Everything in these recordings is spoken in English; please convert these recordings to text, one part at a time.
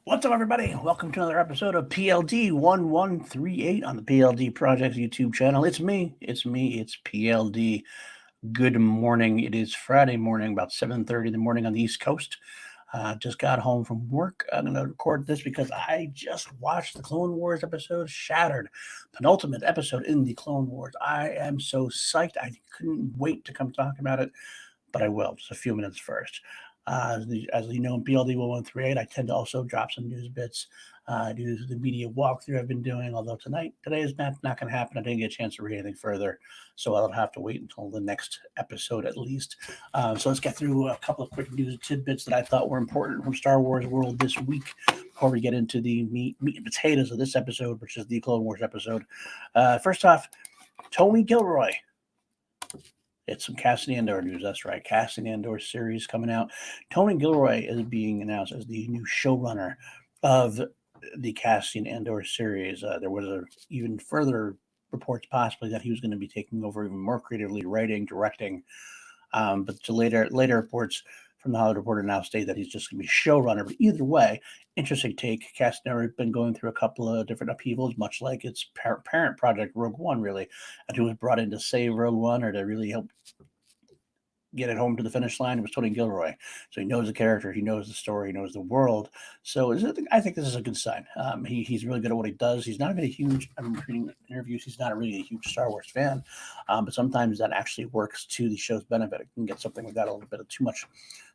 What's up, everybody? Welcome to another episode of PLD-1138 on the PLD Project's YouTube channel. It's PLD. Good morning. It is Friday morning, about 7:30 in the morning on the East Coast. Just got home from work. I'm going to record this because I just watched the Clone Wars episode, Shattered, penultimate episode in the Clone Wars. I am so psyched. I couldn't wait to come talk about it, but I will. Just a few minutes first. As you know, in PLD 1138, I tend to also drop some news bits, do the media walkthrough I've been doing. Although today is not going to happen. I didn't get a chance to read anything further, so I'll have to wait until the next episode at least. So let's get through a couple of quick news tidbits that I thought were important from Star Wars world this week before we get into the meat and potatoes of this episode, which is the Clone Wars episode. First off, Tony Gilroy. It's some Cassian Andor news. That's right. Cassian Andor series coming out. Tony Gilroy is being announced as the new showrunner of the Cassian Andor series. There was even further reports possibly that he was going to be taking over even more creatively, writing, directing. But to later reports from the Hollywood Reporter now state that he's just going to be showrunner. But either way, interesting take. Castanera has been going through a couple of different upheavals, much like its parent project Rogue One, really, and who was brought in to save Rogue One or to really help get it home to the finish line. It was Tony Gilroy. So he knows the character, he knows the story, he knows the world. So I think this is a good sign. He's really good at what he does. He's not really a huge, I'm reading interviews, he's not really a huge Star Wars fan, but sometimes that actually works to the show's benefit. It can get something without a little bit of too much,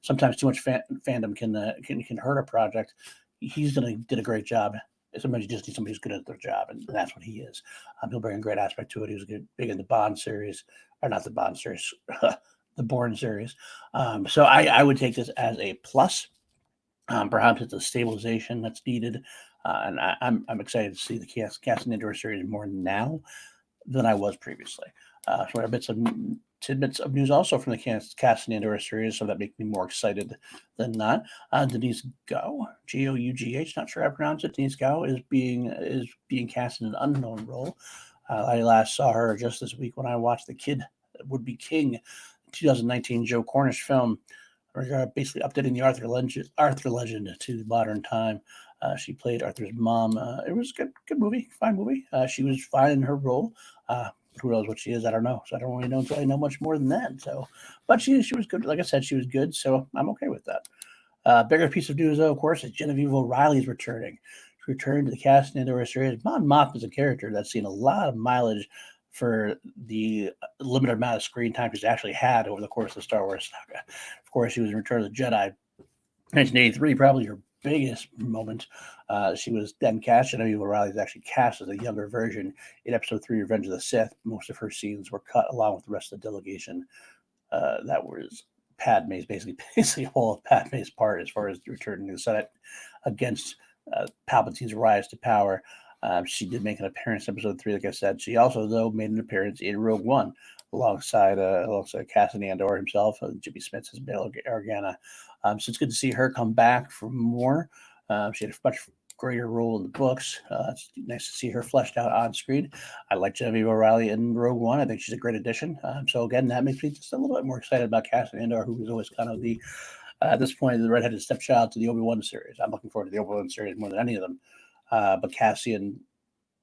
sometimes too much fandom can hurt a project. Did a great job. Sometimes you just need somebody who's good at their job, and that's what he is. He'll bring a great aspect to it. He was big in the Bond series, or not the Bond series, the Bourne series. So I would take this as a plus. Perhaps it's a stabilization that's needed, and I'm excited to see the Cassian Andor series more now than I was previously. So there are tidbits of news also from the Cassian Andor series, so that makes me more excited than not. Denise Gao, Gough, not sure how to pronounce it. Denise Gao is being cast in an unknown role. I last saw her just this week when I watched The Kid Would Be King, 2019 Joe Cornish film, basically updating the Arthur legend to the modern time. She played Arthur's mom. It was a good movie, fine movie. She was fine in her role. Who knows what she is? I don't know. So I don't really know until I know much more than that. So, but she was good. Like I said, she was good. So I'm okay with that. Bigger piece of news, though, of course, is Genevieve O'Reilly's returning. She returned to the cast in Andor series. Mon Mothma is a character that's seen a lot of mileage for the limited amount of screen time she's actually had over the course of the Star Wars saga. Of course, she was in Return of the Jedi, 1983, probably her biggest moment. She was then cast. Genevieve O'Reilly is actually cast as a younger version in Episode 3, Revenge of the Sith. Most of her scenes were cut along with the rest of the delegation. That was Padme's, basically all of Padme's part as far as returning to the Senate against Palpatine's rise to power. She did make an appearance in Episode 3, like I said. She also, though, made an appearance in Rogue One alongside Cassian Andor himself. Jimmy Smits as Bail Organa. So it's good to see her come back for more. She had a much greater role in the books. It's nice to see her fleshed out on screen. I like Genevieve O'Reilly in Rogue One. I think she's a great addition. So again, that makes me just a little bit more excited about Cassian Andor, who was always kind of the at this point the redheaded stepchild to the Obi-Wan series. I'm looking forward to the Obi-Wan series more than any of them. But Cassian,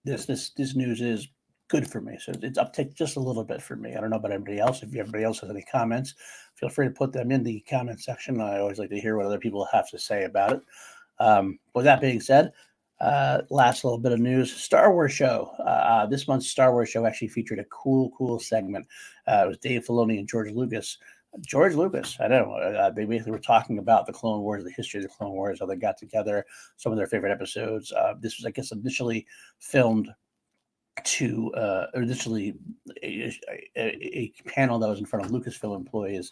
this news is good for me. So it's uptick just a little bit for me. I don't know about everybody else. If everybody else has any comments, feel free to put them in the comment section. I always like to hear what other people have to say about it. With that being said, last little bit of news. Star Wars show. This month's Star Wars show actually featured a cool segment. It was Dave Filoni and George Lucas. I know. They basically were talking about the Clone Wars, the history of the Clone Wars, how they got together, some of their favorite episodes. This was, I guess, initially filmed initially a panel that was in front of Lucasfilm employees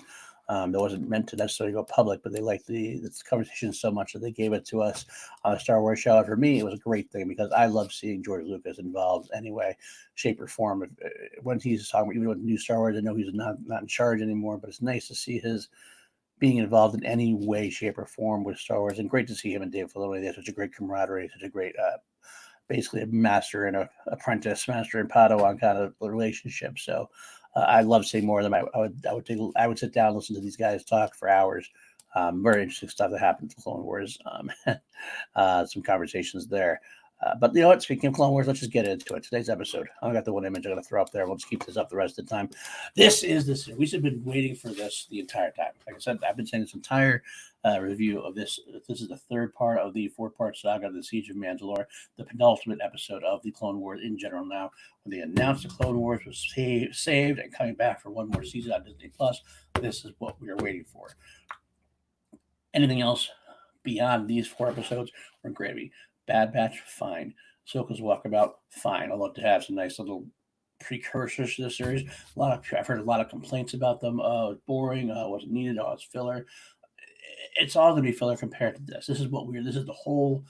that wasn't meant to necessarily go public, but they liked the conversation so much that they gave it to us on a Star Wars show. And for me, it was a great thing because I love seeing George Lucas involved anyway, shape or form. When he's talking, even with new Star Wars, I know he's not in charge anymore, but it's nice to see his being involved in any way, shape, or form with Star Wars, and great to see him and Dave Filoni. They have such a great camaraderie, such a great basically a master and a apprentice, master and Padawan kind of relationship. So I love seeing more of them. I would sit down and listen to these guys talk for hours Very interesting stuff that happened in Clone Wars. Some conversations there. But you know what? Speaking of Clone Wars, let's just get into it. Today's episode. I got the one image I'm going to throw up there. We'll just keep this up the rest of the time. This is this. We've been waiting for this the entire time. Like I said, I've been saying this entire review of this. This is the third part of the four-part saga of the Siege of Mandalore, the penultimate episode of the Clone Wars in general. Now, when they announced the Clone Wars was saved and coming back for one more season on Disney Plus, this is what we are waiting for. Anything else beyond these 4 episodes were gravy. Bad Batch, fine. Ahsoka's Walkabout, fine. I'd love to have some nice little precursors to the series. I've heard a lot of complaints about them. It's boring. Wasn't needed. It's filler. It's all going to be filler compared to this. This is the whole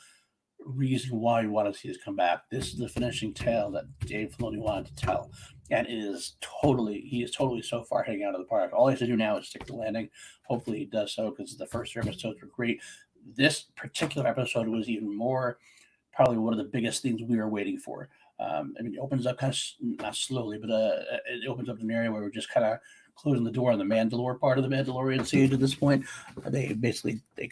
reason why you want to see this come back. This is the finishing tale that Dave Filoni wanted to tell, and he is totally so far hitting out of the park. All he has to do now is stick the landing. Hopefully he does so, because the first 3 episodes were great. This particular episode was even more, probably one of the biggest things we were waiting for. It opens up kind of not slowly, but it opens up an area where we're just kind of closing the door on the Mandalore part of the Mandalorian siege at this point. They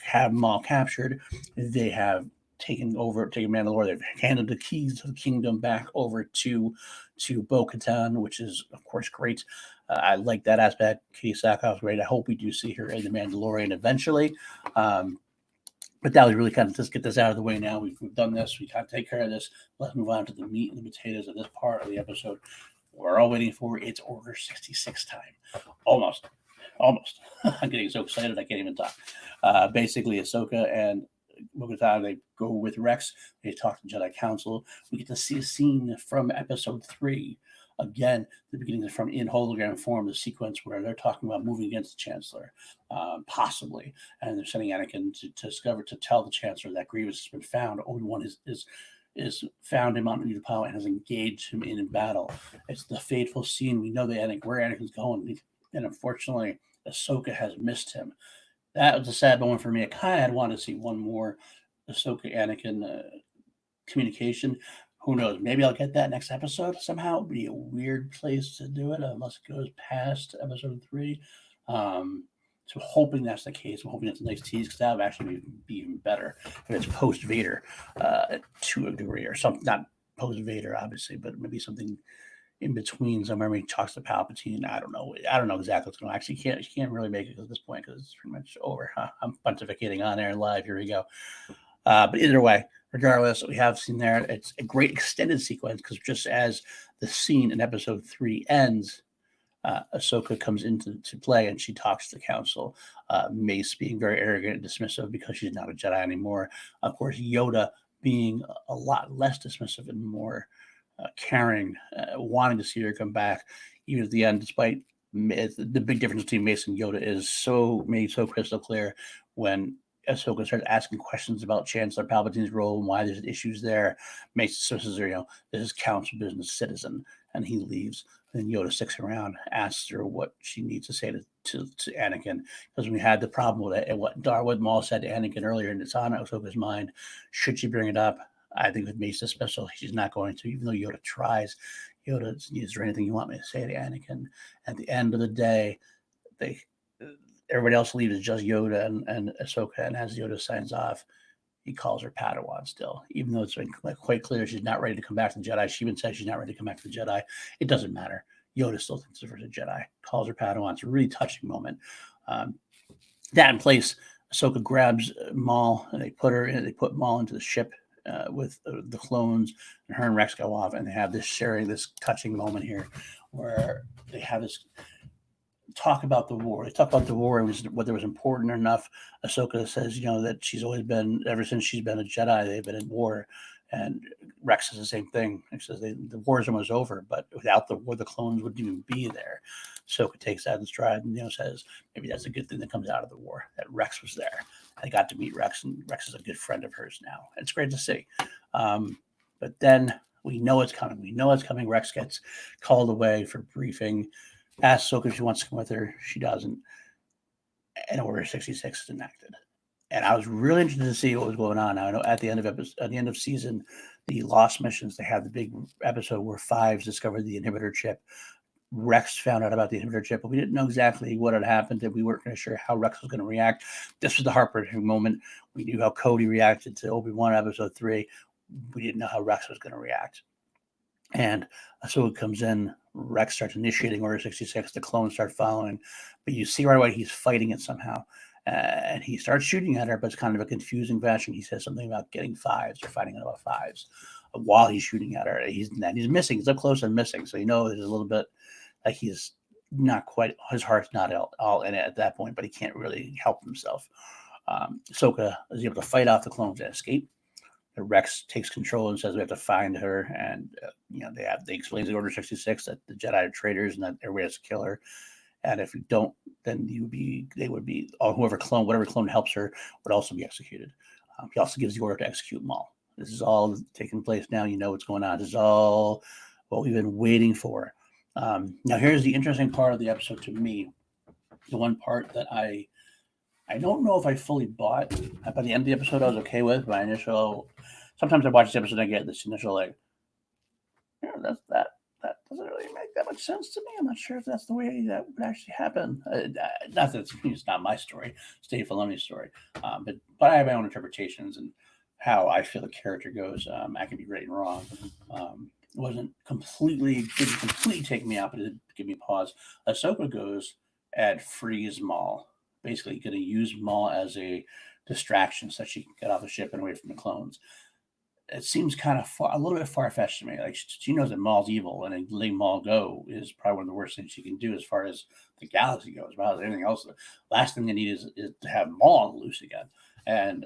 have them all captured. They have taken Mandalore. They've handed the keys to the kingdom back over to Bo-Katan, which is of course great. I like that aspect. Katie Sackhoff's great. I hope we do see her in the Mandalorian eventually. But that was really kind of just get this out of the way now. We've done this. We got to take care of this. Let's move on to the meat and the potatoes of this part of the episode. We're all waiting for it's Order 66 time. Almost. I'm getting so excited I can't even talk. Basically, Ahsoka and Bo-Katan, they go with Rex. They talk to Jedi Council. We get to see a scene from episode 3. Again, the beginning is from in hologram form, the sequence where they're talking about moving against the Chancellor, possibly, and they're sending Anakin to tell the Chancellor that Grievous has been found. Obi-Wan is found him on Utapau and has engaged him in battle. It's the fateful scene. We know where Anakin's going, and unfortunately, Ahsoka has missed him. That was a sad moment for me. I kind of had wanted to see one more Ahsoka Anakin communication. Who knows? Maybe I'll get that next episode somehow. It'd be a weird place to do it unless it goes past episode 3. So hoping that's the case. I'm hoping it's a nice tease, because that would actually be even better if it's post Vader to a degree, or something. Not post Vader, obviously, but maybe something in between somewhere. When he talks to Palpatine. I don't know exactly what's going on. Actually, can't really make it at this point, because it's pretty much over. I'm pontificating on air live. Here we go. But either way, regardless, we have seen there. It's a great extended sequence, because just as the scene in episode 3 ends, Ahsoka comes into play, and she talks to the council. Mace being very arrogant and dismissive because she's not a Jedi anymore. Of course, Yoda being a lot less dismissive and more caring, wanting to see her come back, even at the end, despite the big difference between Mace and Yoda is made so crystal clear when Ahsoka starts asking questions about Chancellor Palpatine's role and why there's issues there. Mace says, this is council business, citizen, and he leaves. And Yoda sticks around, asks her what she needs to say to Anakin, because we had the problem with it, and what Maul said to Anakin earlier, and it's on Ahsoka's mind. Should she bring it up? I think with Mace dismissal, she's not going to, even though Yoda tries. Yoda, is there anything you want me to say to Anakin? At the end of the day, everybody else leaves, just Yoda and Ahsoka, and as Yoda signs off, he calls her Padawan still, even though it's been quite clear she's not ready to come back to the Jedi. She even says she's not ready to come back to the Jedi. It doesn't matter. Yoda still thinks of her as a Jedi, calls her Padawan. It's a really touching moment. That in place, Ahsoka grabs Maul, and they put Maul into the ship with the clones, and her and Rex go off, and they have this touching moment here where they have this talk about the war. They talk about the war and whether it was important enough. Ahsoka says, that she's always been, ever since she's been a Jedi, they've been in war. And Rex says the same thing. He says the war's almost over, but without the war, the clones wouldn't even be there. Ahsoka takes that in stride and says maybe that's a good thing that comes out of the war, that Rex was there. I got to meet Rex, and Rex is a good friend of hers now. It's great to see. But then we know it's coming. Rex gets called away for briefing. Asks Ahsoka if she wants to come with her. She doesn't. And Order 66 is enacted. And I was really interested to see what was going on. Now, I know at the end of season, the Lost missions, they had the big episode where Fives discovered the inhibitor chip. Rex found out about the inhibitor chip, but we didn't know exactly what had happened, and we weren't really sure how Rex was going to react. This was the heartbreaking moment. We knew how Cody reacted to Obi-Wan episode 3. We didn't know how Rex was going to react. And Ahsoka comes in, Rex starts initiating Order 66, the clones start following, but you see right away he's fighting it somehow. And he starts shooting at her, but it's kind of a confusing fashion. He says something about getting fives or fighting about fives while he's shooting at her. He's missing. He's up close and missing. So there's a little bit like he's not quite, his heart's not all in it at that point, but he can't really help himself. Ahsoka is able to fight off the clones and escape. Rex takes control and says we have to find her, and they explain to Order 66 that the Jedi are traitors and that everybody has to kill her. And if you don't, then whatever clone helps her would also be executed. He also gives the order to execute Maul. This is all taking place now. You know what's going on. This is all what we've been waiting for. Now, here's the interesting part of the episode to me. The one part that I don't know if I fully bought. By the end of the episode, I was okay with my initial. Sometimes I watch this episode and I get this initial that doesn't really make that much sense to me. I'm not sure if that's the way that would actually happen. Not that it's not my story, it's Dave Filoni's story, but I have my own interpretations and how I feel the character goes. I can be right and wrong. It didn't completely take me out, but it did give me pause. Ahsoka goes and frees Maul, basically going to use Maul as a distraction so that she can get off the ship and away from the clones. It seems kind of a little bit far-fetched to me. Like, she knows that Maul's evil, and letting Maul go is probably one of the worst things she can do as far as the galaxy goes. About anything else, the last thing they need is to have Maul loose again. And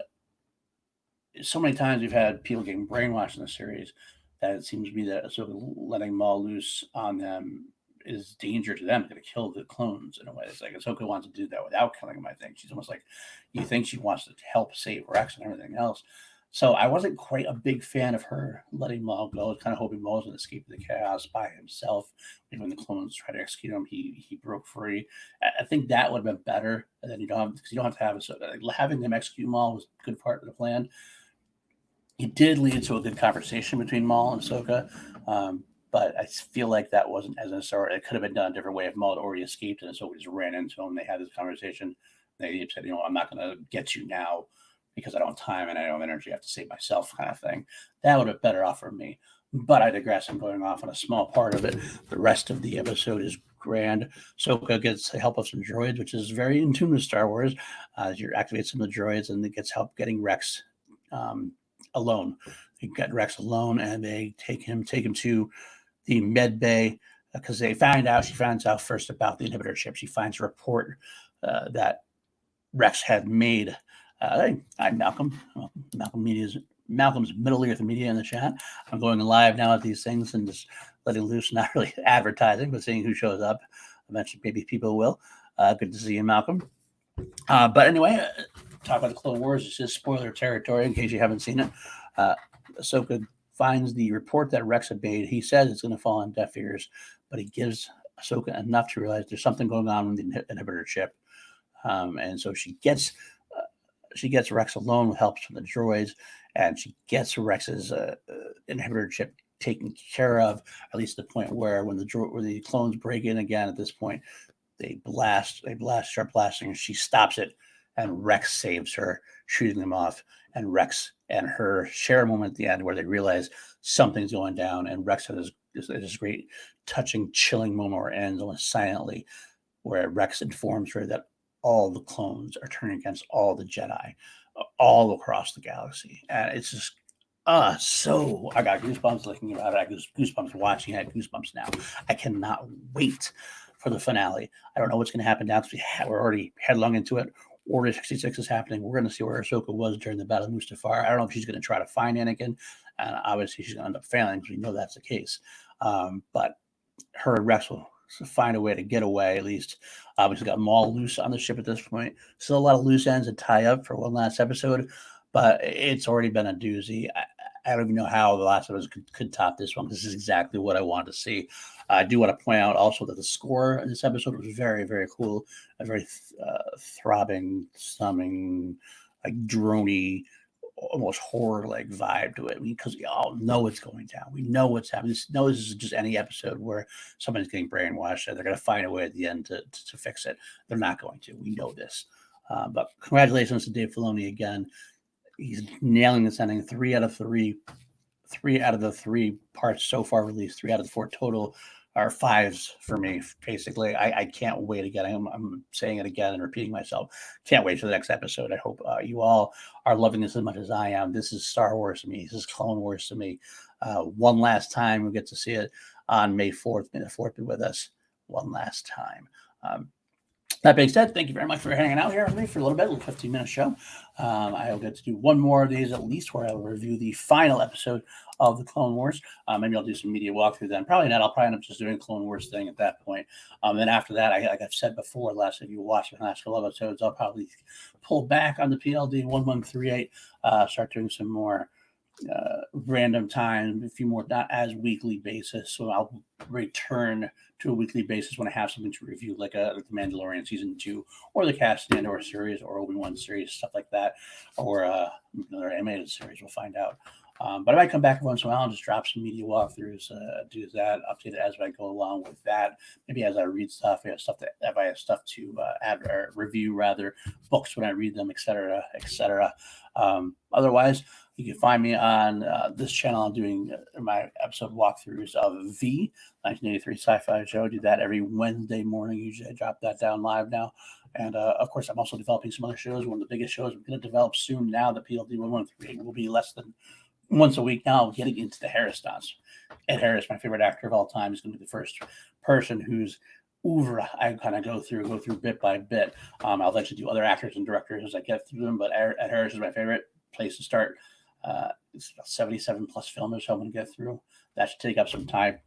so many times we've had people getting brainwashed in the series that it seems to be that sort of letting Maul loose on them is danger to them. It's going to kill the clones in a way. It's like Ahsoka wants to do that without killing them. I think she's almost like, you think she wants to help save Rex and everything else. So I wasn't quite a big fan of her letting Maul go. I was kind of hoping Maul was going to escape the chaos by himself. Maybe when the clones tried to execute him, he broke free. I think that would have been better. And then you don't have to have it. So having them execute Maul was a good part of the plan. It did lead to a good conversation between Maul and Ahsoka. But I feel like that wasn't as necessary. It could have been done a different way if Maul had already escaped and Ahsoka just ran into him. They had this conversation. They said, I'm not going to get you now because I don't have time and I don't have energy. I have to save myself, kind of thing. That would have better off for me. But I digress. I'm going off on a small part of it. The rest of the episode is grand. Ahsoka gets the help of some droids, which is very in tune with Star Wars. You activate some of the droids, and it gets help getting Rex alone. They get Rex alone, and they take him to the med bay because she finds out first about the inhibitor chip. She finds a report that Rex had made. Hi, Malcolm. Malcolm's Middle Earth Media in the chat. I'm going live now at these things and just letting loose, not really advertising, but seeing who shows up. Eventually, maybe people will. Good to see you, Malcolm. But anyway, talk about the Clone Wars. This is spoiler territory in case you haven't seen it. Ahsoka finds the report that Rex had made. He says it's going to fall on deaf ears, but he gives Ahsoka enough to realize there's something going on with the inhibitor chip. And so she gets Rex alone with help from the droids, and she gets Rex's inhibitor chip taken care of, at least to the point where when the clones break in again at this point, they start blasting, and she stops it, and Rex saves her, shooting them off. And Rex and her share a moment at the end where they realize something's going down, and Rex has this great, touching, chilling moment where it ends almost silently, where Rex informs her that all the clones are turning against all the Jedi all across the galaxy. And it's just so I got goosebumps thinking about it. I got goosebumps watching it. I got goosebumps now. I cannot wait for the finale. I don't know what's going to happen now because we're already headlong into it. Order 66 is happening. We're going to see where Ahsoka was during the Battle of Mustafar. I don't know if she's going to try to find Anakin, and obviously she's going to end up failing because we know that's the case. But her and Rex will find a way to get away, at least. Obviously got Maul loose on the ship at this point. Still a lot of loose ends to tie up for one last episode, but it's already been a doozy. I don't even know how the last episode could top this one. This is exactly what I wanted to see. I do want to point out also that the score in this episode was very, very cool. A very throbbing, summing, like droney, almost horror-like vibe to it because we all know it's going down. We know what's happening. This is just any episode where somebody's getting brainwashed and they're going to find a way at the end to fix it. They're not going to. We know this. But congratulations to Dave Filoni again. He's nailing this ending. 3 out of 3. 3 out of the 3 parts so far released. 3 out of the 4 total are 5s for me. Basically, I can't wait again. I'm saying it again and repeating myself. Can't wait for the next episode. I hope you all are loving this as much as I am. This is Star Wars to me. This is Clone Wars to me. One last time, we get to see it on May 4th. May the 4th be with us one last time. That being said, thank you very much for hanging out here with me for a little bit, a 15-minute show. I will get to do one more of these at least where I will review the final episode of the Clone Wars. Maybe I'll do some media walkthrough then. Probably not. I'll probably end up just doing Clone Wars thing at that point. Then after that, like I've said before, if you watch the last couple episodes, I'll probably pull back on the PLD-1138, start doing some more random time, a few more, not as weekly basis. So I'll return to a weekly basis when I have something to review, like The Mandalorian Season 2, or the Cassian Andor series, or Obi-Wan series, stuff like that, or another animated series. We'll find out. But I might come back every once in a while and just drop some media walkthroughs, do that, update it as I go along with that. Maybe as I read stuff, if I have stuff to add or review, rather, books when I read them, etc., etc. Otherwise, you can find me on this channel. I'm doing my episode walkthroughs of V, 1983 sci-fi show. I do that every Wednesday morning. Usually I drop that down live now. And, of course, I'm also developing some other shows. One of the biggest shows I'm going to develop soon now, the PLD-1138, will be less than once a week now, getting into the Harris dance. Ed Harris, my favorite actor of all time, is going to be the first person whose oeuvre I kind of go through bit by bit. I'll eventually do other actors and directors as I get through them, but Ed Harris is my favorite place to start. It's about 77 plus films I'm going to get through. That should take up some time.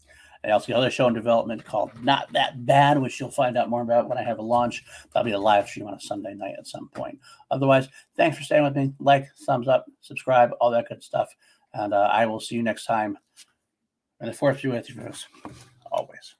I also got another show in development called Not That Bad, which you'll find out more about when I have a launch. That'll be a live stream on a Sunday night at some point. Otherwise, thanks for staying with me. Like, thumbs up, subscribe, all that good stuff. And I will see you next time. And the force be with you, folks, always.